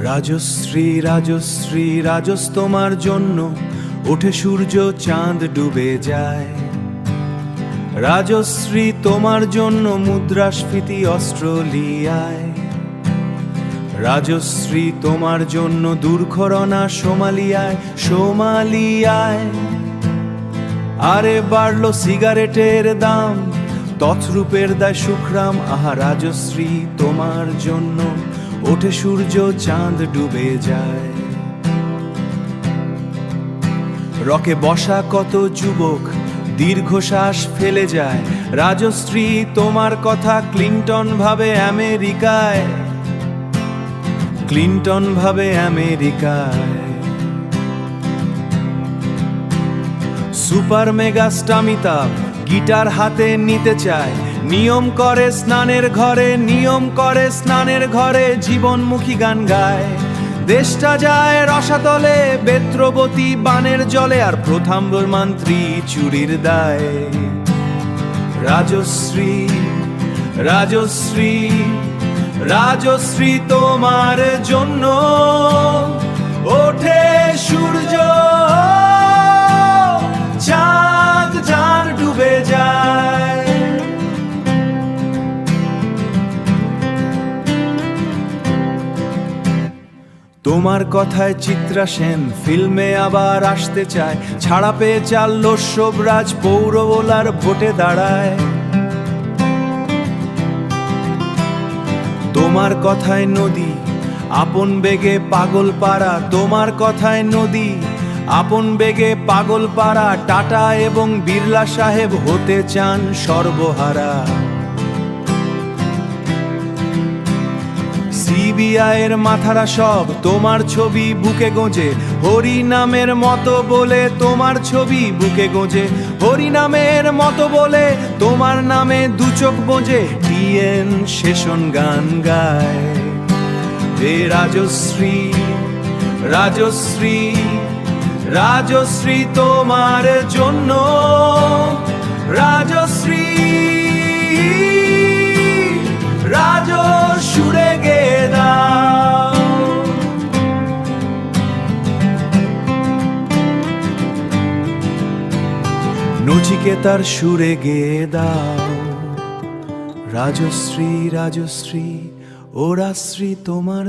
রাজশ্রী রাজশ্রী রাজস তোমার জন্য ওঠে সূর্য চাঁদ ডুবে যায়। রাজশ্রী তোমার জন্য মুদ্রাস্ফীতি অস্ট্রেলিয়ায়। রাজশ্রী তোমার জন্য দুর্ঘটনা সোমালিয়ায় সোমালিয়ায়। আরে বাড়লো সিগারেটের দাম, তছরূপের দায় সুখরাম। আহা রাজশ্রী তোমার জন্য ওঠে সূর্য চাঁদ ডুবে যায়। রকে বসা কত যুবক দীর্ঘশ্বাস ফেলে যায়। রাজশ্রী তোমার কথা ক্লিন্টন ভাবে আমেরিকায়, ক্লিন্টন ভাবে আমেরিকায়। সুপার মেগা স্টামিতাভ গিটার হাতে নিতে চায়। নিয়ম করে স্নানের ঘরে, নিয়ম করে স্নানের ঘরে জীবনমুখী গান গায়। দেশটা যায় রসাতলে বেত্রবতী বানের জলে, আর প্রথমবার মন্ত্রী চুরির দায়। রাজশ্রী রাজশ্রী রাজশ্রী তোমার জন্য ওঠে সূর্য চাঁদ চাঁদ ডুবে যায়। তোমার কথায় চিত্রা সেন ফিল্মে আবার আসতে চায়। ছাড়া পেয়ে চাল শোভরাজ পৌরবোলার ভোটে দাঁড়ায়। তোমার কথায় নদী আপন বেগে পাগল পাড়া, তোমার কথায় নদী আপন বেগে পাগল পাড়া। টাটা এবং বিড়লা সাহেব হতে চান সর্বহারা। সিবিআইয়ের মাথারা সব তোমার ছবি বুকে গোঁজে। হরি নামের মতো বলে তোমার ছবি বুকে গোঁজে। হরি নামের মতো বলে তোমার নামে দু চোখ বোঝে। টিএন শেষন গান গায়। হে রাজশ্রী রাজশ্রী রাজশ্রী তোমার জন্য রাজশ্রী সুরে গে দাও। নচিকেতার সুরে গে দাও। রাজশ্রী রাজশ্রী ও রাশ্রী তোমার